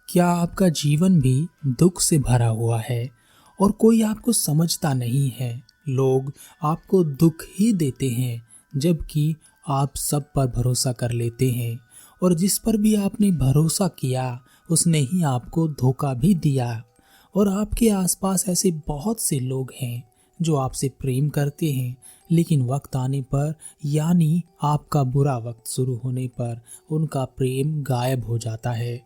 क्या आपका जीवन भी दुख से भरा हुआ है और कोई आपको समझता नहीं है? लोग आपको दुख ही देते हैं, जबकि आप सब पर भरोसा कर लेते हैं और जिस पर भी आपने भरोसा किया उसने ही आपको धोखा भी दिया। और आपके आसपास ऐसे बहुत से लोग हैं जो आपसे प्रेम करते हैं, लेकिन वक्त आने पर यानी आपका बुरा वक्त शुरू होने पर उनका प्रेम गायब हो जाता है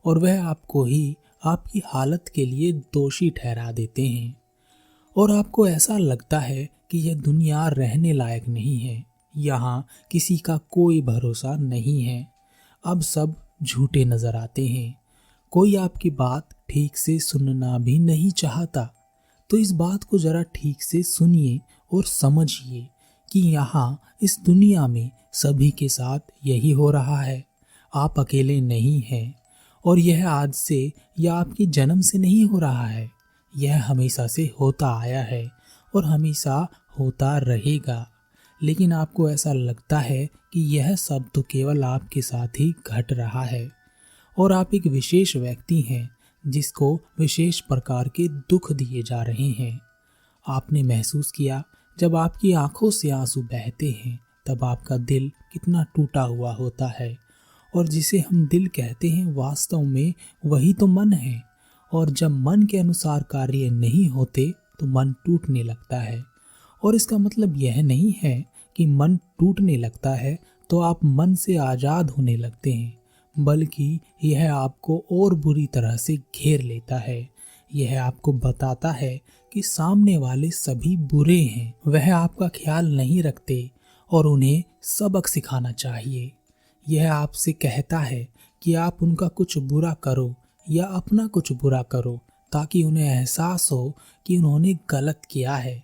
और वह आपको ही आपकी हालत के लिए दोषी ठहरा देते हैं। और आपको ऐसा लगता है कि यह दुनिया रहने लायक नहीं है, यहाँ किसी का कोई भरोसा नहीं है। अब सब झूठे नजर आते हैं, कोई आपकी बात ठीक से सुनना भी नहीं चाहता। तो इस बात को जरा ठीक से सुनिए और समझिए कि यहाँ इस दुनिया में सभी के साथ यही हो रहा है। आप अकेले नहीं हैं और यह आज से या आपके जन्म से नहीं हो रहा है, यह हमेशा से होता आया है और हमेशा होता रहेगा। लेकिन आपको ऐसा लगता है कि यह सब तो केवल आपके साथ ही घट रहा है और आप एक विशेष व्यक्ति हैं जिसको विशेष प्रकार के दुख दिए जा रहे हैं। आपने महसूस किया जब आपकी आंखों से आंसू बहते हैं तब आपका दिल कितना टूटा हुआ होता है। और जिसे हम दिल कहते हैं वास्तव में वही तो मन है। और जब मन के अनुसार कार्य नहीं होते तो मन टूटने लगता है। और इसका मतलब यह नहीं है कि मन टूटने लगता है तो आप मन से आज़ाद होने लगते हैं, बल्कि यह आपको और बुरी तरह से घेर लेता है। यह आपको बताता है कि सामने वाले सभी बुरे हैं, वह आपका ख्याल नहीं रखते और उन्हें सबक सिखाना चाहिए। यह आपसे कहता है कि आप उनका कुछ बुरा करो या अपना कुछ बुरा करो ताकि उन्हें एहसास हो कि उन्होंने गलत किया है।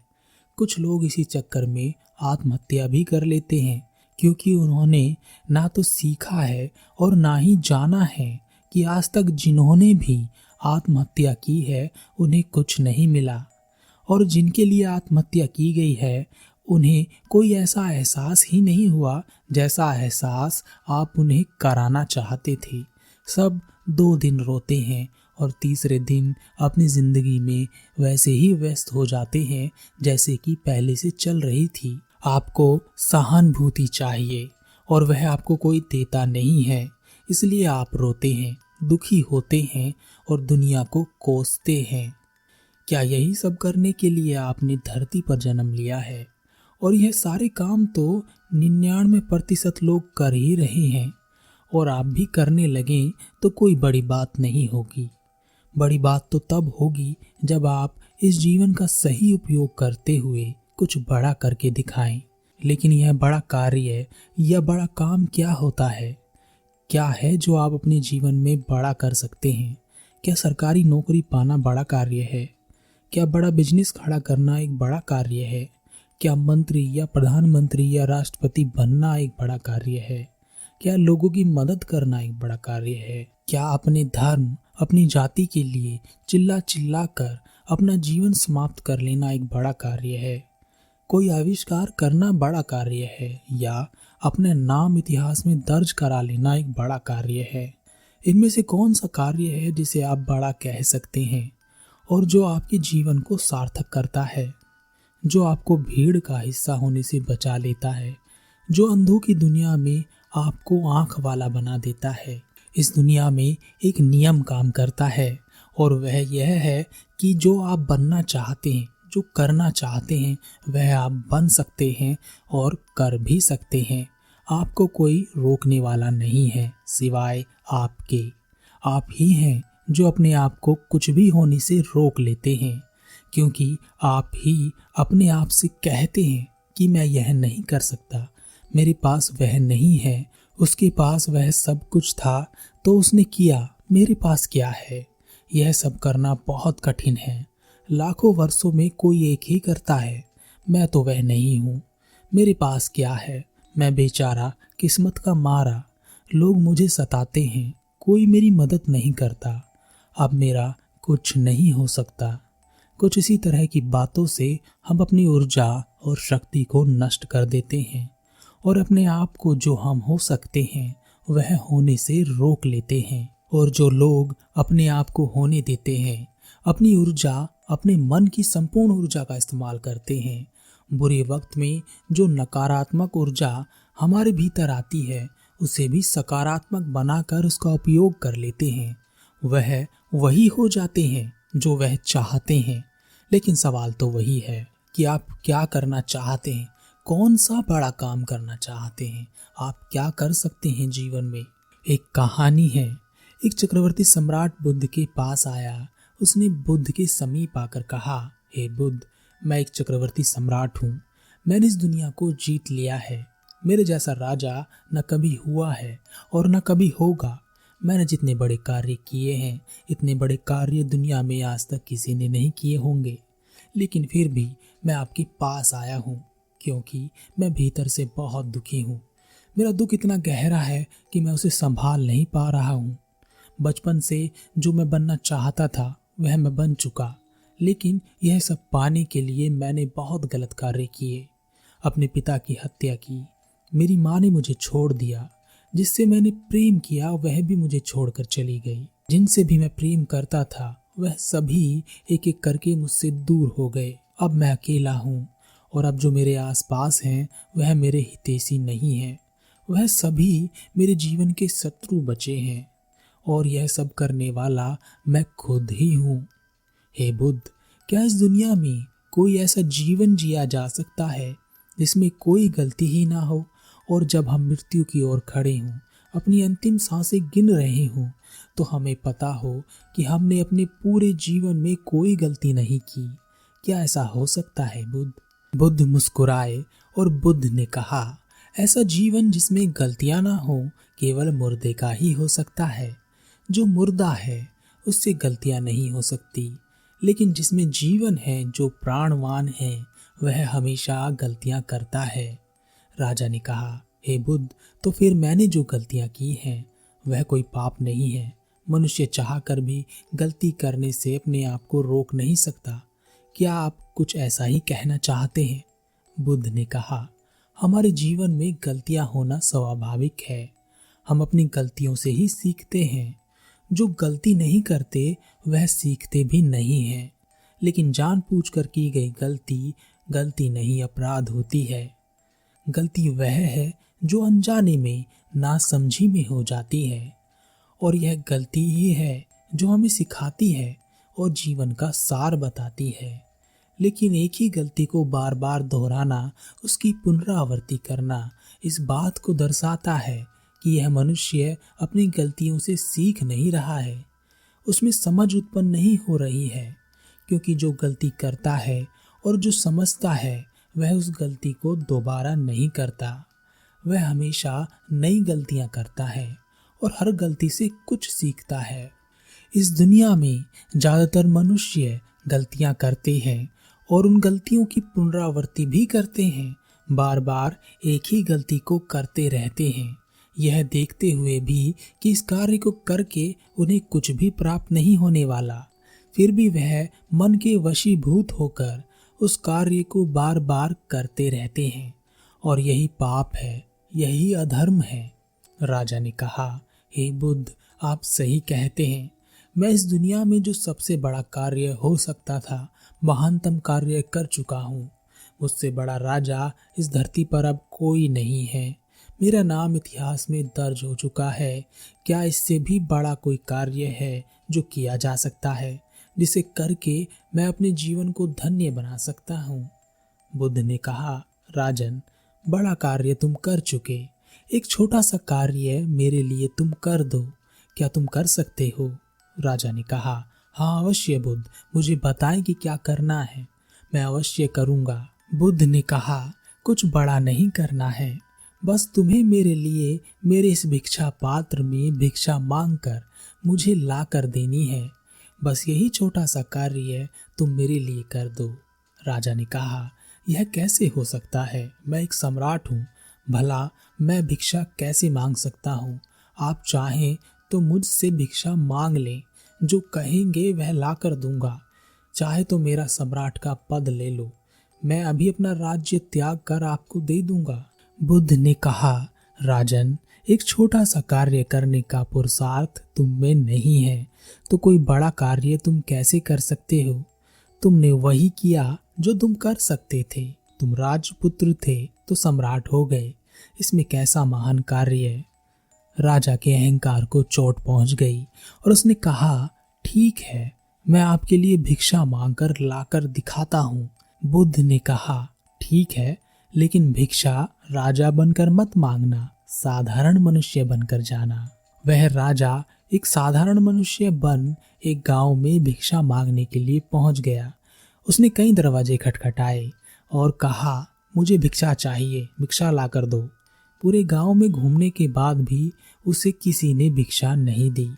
कुछ लोग इसी चक्कर में आत्महत्या भी कर लेते हैं क्योंकि उन्होंने ना तो सीखा है और ना ही जाना है कि आज तक जिन्होंने भी आत्महत्या की है उन्हें कुछ नहीं मिला, और जिनके लिए आत्महत्या की गई है उन्हें कोई ऐसा एहसास ही नहीं हुआ जैसा एहसास आप उन्हें कराना चाहते थे। सब 2 दिन रोते हैं और तीसरे दिन अपनी जिंदगी में वैसे ही व्यस्त हो जाते हैं जैसे कि पहले से चल रही थी। आपको सहानुभूति चाहिए और वह आपको कोई देता नहीं है, इसलिए आप रोते हैं, दुखी होते हैं और दुनिया को कोसते हैं। क्या यही सब करने के लिए आपने धरती पर जन्म लिया है? और यह सारे काम तो 99% लोग कर ही रहे हैं और आप भी करने लगें तो कोई बड़ी बात नहीं होगी। बड़ी बात तो तब होगी जब आप इस जीवन का सही उपयोग करते हुए कुछ बड़ा करके दिखाएं। लेकिन यह बड़ा कार्य या बड़ा काम क्या होता है? क्या है जो आप अपने जीवन में बड़ा कर सकते हैं? क्या सरकारी नौकरी पाना बड़ा कार्य है? क्या बड़ा बिजनेस खड़ा करना एक बड़ा कार्य है? क्या मंत्री या प्रधानमंत्री या राष्ट्रपति बनना एक बड़ा कार्य है? क्या लोगों की मदद करना एक बड़ा कार्य है? क्या अपने धर्म, अपनी जाति के लिए चिल्ला चिल्ला कर अपना जीवन समाप्त कर लेना एक बड़ा कार्य है? कोई आविष्कार करना बड़ा कार्य है या अपने नाम इतिहास में दर्ज करा लेना एक बड़ा कार्य है? इनमें से कौन सा कार्य है जिसे आप बड़ा कह सकते हैं और जो आपके जीवन को सार्थक करता है, जो आपको भीड़ का हिस्सा होने से बचा लेता है, जो अंधों की दुनिया में आपको आंख वाला बना देता है? इस दुनिया में एक नियम काम करता है और वह यह है कि जो आप बनना चाहते हैं, जो करना चाहते हैं, वह आप बन सकते हैं और कर भी सकते हैं। आपको कोई रोकने वाला नहीं है सिवाय आपके। आप ही हैं जो अपने आप को कुछ भी होने से रोक लेते हैं, क्योंकि आप ही अपने आप से कहते हैं कि मैं यह नहीं कर सकता, मेरे पास वह नहीं है। उसके पास वह सब कुछ था तो उसने किया, मेरे पास क्या है? यह सब करना बहुत कठिन है। लाखों वर्षों में कोई एक ही करता है। मैं तो वह नहीं हूँ। मेरे पास क्या है? मैं बेचारा किस्मत का मारा। लोग मुझे सताते हैं, कोई मेरी मदद नहीं करता। अब मेरा कुछ नहीं हो सकता। कुछ इसी तरह की बातों से हम अपनी ऊर्जा और शक्ति को नष्ट कर देते हैं और अपने आप को जो हम हो सकते हैं वह होने से रोक लेते हैं। और जो लोग अपने आप को होने देते हैं, अपनी ऊर्जा, अपने मन की संपूर्ण ऊर्जा का इस्तेमाल करते हैं, बुरे वक्त में जो नकारात्मक ऊर्जा हमारे भीतर आती है उसे भी सकारात्मक बनाकर उसका उपयोग कर लेते हैं, वह वही हो जाते हैं जो वह चाहते हैं। लेकिन सवाल तो वही है कि आप क्या करना चाहते हैं, कौन सा बड़ा काम करना चाहते हैं, आप क्या कर सकते हैं जीवन में। एक कहानी है, एक चक्रवर्ती सम्राट बुद्ध के पास आया। उसने बुद्ध के समीप आकर कहा, हे बुद्ध, मैं एक चक्रवर्ती सम्राट हूँ, मैंने इस दुनिया को जीत लिया है। मेरे जैसा राजा न कभी हुआ है और न कभी होगा। मैंने जितने बड़े कार्य किए हैं, इतने बड़े कार्य दुनिया में आज तक किसी ने नहीं किए होंगे। लेकिन फिर भी मैं आपके पास आया हूँ क्योंकि मैं भीतर से बहुत दुखी हूँ। मेरा दुख इतना गहरा है कि मैं उसे संभाल नहीं पा रहा हूँ। बचपन से जो मैं बनना चाहता था वह मैं बन चुका, लेकिन यह सब पाने के लिए मैंने बहुत गलत कार्य किए। अपने पिता की हत्या की, मेरी माँ ने मुझे छोड़ दिया, जिससे मैंने प्रेम किया वह भी मुझे छोड़कर चली गई। जिनसे भी मैं प्रेम करता था वह सभी एक एक करके मुझसे दूर हो गए। अब मैं अकेला हूँ और अब जो मेरे आसपास हैं वह मेरे हितैषी नहीं हैं। वह सभी मेरे जीवन के शत्रु बचे हैं और यह सब करने वाला मैं खुद ही हूँ। हे बुद्ध, क्या इस दुनिया में कोई ऐसा जीवन जिया जा सकता है जिसमें कोई गलती ही ना हो, और जब हम मृत्यु की ओर खड़े हों, अपनी अंतिम सांसें गिन रहे हों, तो हमें पता हो कि हमने अपने पूरे जीवन में कोई गलती नहीं की? क्या ऐसा हो सकता है बुद्ध? बुद्ध मुस्कुराए और बुद्ध ने कहा, ऐसा जीवन जिसमें गलतियां ना हो केवल मुर्दे का ही हो सकता है। जो मुर्दा है उससे गलतियां नहीं हो सकती, लेकिन जिसमें जीवन है, जो प्राणवान है, वह हमेशा गलतियां करता है। राजा ने कहा, हे बुद्ध, तो फिर मैंने जो गलतियां की हैं वह कोई पाप नहीं है। मनुष्य चाहकर भी गलती करने से अपने आप को रोक नहीं सकता। क्या आप कुछ ऐसा ही कहना चाहते हैं? बुद्ध ने कहा, हमारे जीवन में गलतियां होना स्वाभाविक है। हम अपनी गलतियों से ही सीखते हैं। जो गलती नहीं करते वह सीखते भी नहीं हैं। लेकिन जानबूझकर की गई गलती गलती नहीं, अपराध होती है। गलती वह है जो अनजाने में, नासमझी में हो जाती है, और यह गलती ही है जो हमें सिखाती है और जीवन का सार बताती है। लेकिन एक ही गलती को बार बार दोहराना, उसकी पुनरावृत्ति करना, इस बात को दर्शाता है कि यह मनुष्य अपनी गलतियों से सीख नहीं रहा है, उसमें समझ उत्पन्न नहीं हो रही है। क्योंकि जो गलती करता है और जो समझता है वह उस गलती को दोबारा नहीं करता। वह हमेशा नई गलतियां करता है और हर गलती से कुछ सीखता है। इस दुनिया में ज़्यादातर मनुष्य गलतियां करते हैं और उन गलतियों की पुनरावृत्ति भी करते हैं। बार बार एक ही गलती को करते रहते हैं, यह देखते हुए भी कि इस कार्य को करके उन्हें कुछ भी प्राप्त नहीं होने वाला। फिर भी वह मन के वशीभूत होकर उस कार्य को बार बार करते रहते हैं, और यही पाप है, यही अधर्म है। राजा ने कहा, हे बुद्ध, आप सही कहते हैं। मैं इस दुनिया में जो सबसे बड़ा कार्य हो सकता था, महानतम कार्य कर चुका हूँ। मुझसे बड़ा राजा इस धरती पर अब कोई नहीं है। मेरा नाम इतिहास में दर्ज हो चुका है। क्या इससे भी बड़ा कोई कार्य है जो किया जा सकता है, जिसे करके मैं अपने जीवन को धन्य बना सकता हूँ? बुद्ध ने कहा, राजन, बड़ा कार्य तुम कर चुके, एक छोटा सा कार्य मेरे लिए तुम कर दो। क्या तुम कर सकते हो? राजा ने कहा, हाँ अवश्य बुद्ध, मुझे बताएं कि क्या करना है, मैं अवश्य करूँगा। बुद्ध ने कहा, कुछ बड़ा नहीं करना है, बस तुम्हें मेरे लिए मेरे इस भिक्षा पात्र में भिक्षा मांगकर मुझे ला कर देनी है। बस यही छोटा सा कार्य तुम मेरे लिए कर दो। राजा ने कहा, यह कैसे हो सकता है? मैं एक सम्राट हूँ, भला मैं भिक्षा कैसे मांग सकता हूँ? आप चाहें तो मुझसे भिक्षा मांग लें, जो कहेंगे वह ला कर दूंगा। चाहे तो मेरा सम्राट का पद ले लो, मैं अभी अपना राज्य त्याग कर आपको दे दूंगा। बुद्ध ने कहा, राजन, एक छोटा सा कार्य करने का पुरुषार्थ तुम में नहीं है तो कोई बड़ा कार्य तुम कैसे कर सकते हो? तुमने वही किया जो तुम कर सकते थे। तुम राजपुत्र थे तो सम्राट हो गए। इसमें कैसा महान कार्य है? राजा के अहंकार को चोट पहुंच गई और उसने कहा, ठीक है, मैं आपके लिए भिक्षा मांगकर लाकर दिखाता हूँ। बुद्ध ने कहा, ठीक है, लेकिन भिक्षा राजा बनकर मत मांगना, साधारण मनुष्य बनकर जाना। वह राजा एक साधारण मनुष्य बन एक गांव में भिक्षा मांगने के लिए पहुंच गया। उसने कई दरवाजे खटखटाए और कहा, मुझे भिक्षा चाहिए, भिक्षा लाकर दो। पूरे गांव में घूमने के बाद भी उसे किसी ने भिक्षा नहीं दी।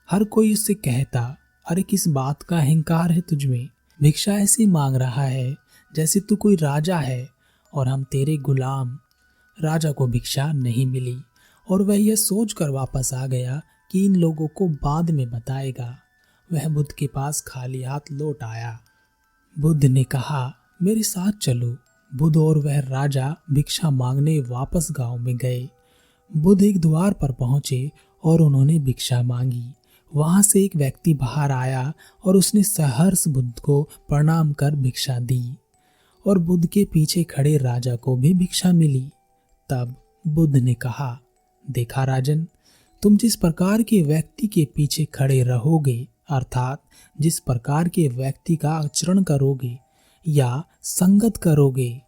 हर कोई उससे कहता, अरे किस बात का अहंकार है तुझमें? भिक्षा ऐसे मांग रहा है जैसे तू कोई राजा है और हम तेरे गुलाम। राजा को भिक्षा नहीं मिली और वह यह सोचकर वापस आ गया कि इन लोगों को बाद में बताएगा। वह बुद्ध के पास खाली हाथ लौट आया। बुद्ध ने कहा, मेरे साथ चलो। बुद्ध और वह राजा भिक्षा मांगने वापस गांव में गए। बुद्ध एक द्वार पर पहुंचे और उन्होंने भिक्षा मांगी। वहां से एक व्यक्ति बाहर आया और उसने सहर्ष बुद्ध को प्रणाम कर भिक्षा दी और बुद्ध के पीछे खड़े राजा को भी भिक्षा मिली। तब बुद्ध ने कहा, देखा राजन, तुम जिस प्रकार के व्यक्ति के पीछे खड़े रहोगे, अर्थात जिस प्रकार के व्यक्ति का आचरण करोगे या संगत करोगे,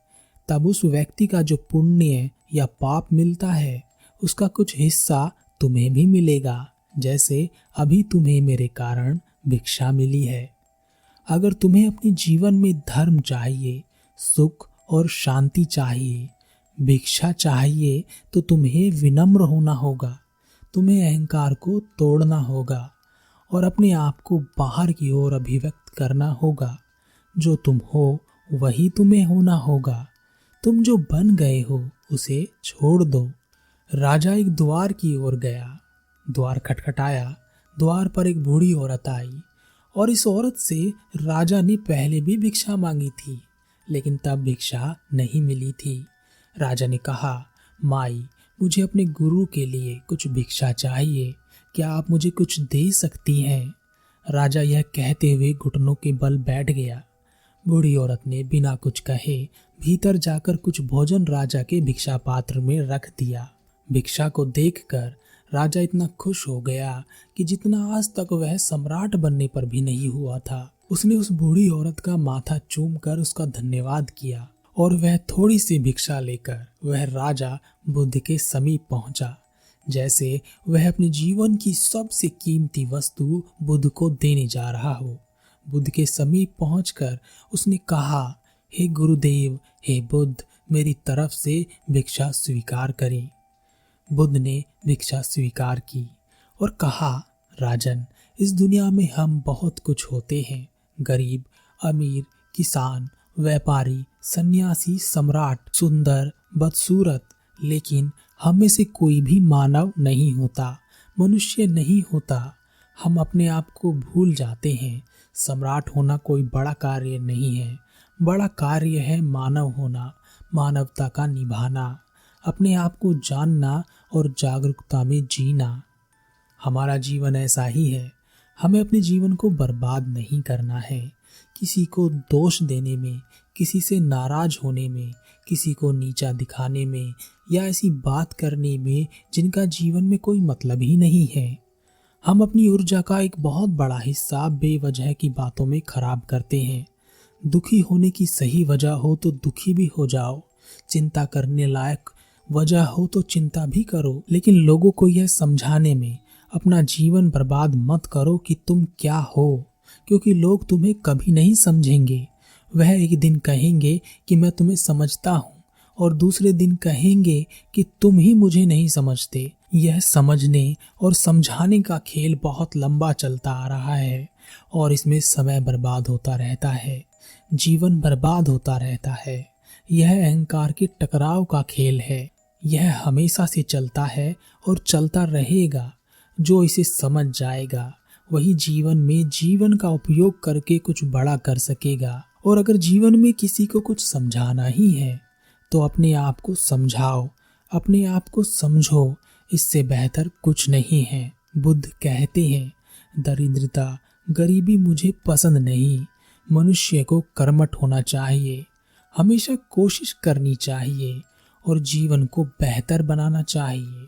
तब उस व्यक्ति का जो पुण्य या पाप मिलता है उसका कुछ हिस्सा तुम्हें भी मिलेगा, जैसे अभी तुम्हें मेरे कारण भिक्षा मिली है। अगर तुम्हें अपने जीवन में धर्म चाहिए, सुख और शांति चाहिए, भिक्षा चाहिए, तो तुम्हें विनम्र होना होगा, तुम्हें अहंकार को तोड़ना होगा और अपने आप को बाहर की ओर अभिव्यक्त करना होगा। जो तुम हो वही तुम्हें होना होगा। तुम जो बन गए हो उसे छोड़ दो। राजा एक द्वार की ओर गया। द्वार खटखटाया। द्वार पर एक बूढ़ी औरत आई और इस औरत से राजा ने पहले भी भिक्षा मांगी थी, लेकिन तब भिक्षा नहीं मिली थी। राजा ने कहा, माई, मुझे अपने गुरु के लिए कुछ भिक्षा चाहिए, क्या आप मुझे कुछ दे सकती हैं? राजा यह कहते हुए घुटनों के बल बैठ गया। बूढ़ी औरत ने बिना कुछ कहे भीतर जाकर कुछ भोजन राजा के भिक्षा पात्र में रख दिया। भिक्षा को देखकर राजा इतना खुश हो गया कि जितना आज तक वह सम्राट बनने पर भी नहीं हुआ था। उसने उस बूढ़ी औरत का माथा चूमकर उसका धन्यवाद किया और वह थोड़ी सी भिक्षा लेकर वह राजा बुद्ध के समीप पहुंचा, जैसे वह अपने जीवन की सबसे कीमती वस्तु बुद्ध को देने जा रहा हो। बुद्ध के समीप पहुंचकर उसने कहा, हे गुरुदेव, हे बुद्ध, मेरी तरफ से भिक्षा स्वीकार करें। बुद्ध ने भिक्षा स्वीकार की और कहा, राजन, इस दुनिया में हम बहुत कुछ होते हैं, गरीब, अमीर, किसान, व्यापारी, सन्यासी, सम्राट, सुंदर, बदसूरत, लेकिन हम में से कोई भी मानव नहीं होता, मनुष्य नहीं होता। हम अपने आप को भूल जाते हैं। सम्राट होना कोई बड़ा कार्य नहीं है। बड़ा कार्य है मानव होना, मानवता का निभाना, अपने आप को जानना और जागरूकता में जीना। हमारा जीवन ऐसा ही है। हमें अपने जीवन को बर्बाद नहीं करना है। किसी को दोष देने में, किसी से नाराज होने में, किसी को नीचा दिखाने में या ऐसी बात करने में जिनका जीवन में कोई मतलब ही नहीं है। हम अपनी ऊर्जा का एक बहुत बड़ा हिस्सा बेवजह की बातों में खराब करते हैं। दुखी होने की सही वजह हो तो दुखी भी हो जाओ, चिंता करने लायक वजह हो तो चिंता भी करो, लेकिन लोगों को यह समझाने में अपना जीवन बर्बाद मत करो कि तुम क्या हो, क्योंकि लोग तुम्हें कभी नहीं समझेंगे। वह एक दिन कहेंगे कि मैं तुम्हें समझता हूँ और दूसरे दिन कहेंगे कि तुम ही मुझे नहीं समझते। यह समझने और समझाने का खेल बहुत लंबा चलता आ रहा है और इसमें समय बर्बाद होता रहता है, जीवन बर्बाद होता रहता है। यह अहंकार के टकराव का खेल है। यह हमेशा से चलता है और चलता रहेगा। जो इसे समझ जाएगा वही जीवन में जीवन का उपयोग करके कुछ बड़ा कर सकेगा। और अगर जीवन में किसी को कुछ समझाना ही है तो अपने आप को समझाओ, अपने आप को समझो। इससे बेहतर कुछ नहीं है। बुद्ध कहते हैं, दरिद्रता, गरीबी मुझे पसंद नहीं। मनुष्य को कर्मठ होना चाहिए, हमेशा कोशिश करनी चाहिए और जीवन को बेहतर बनाना चाहिए।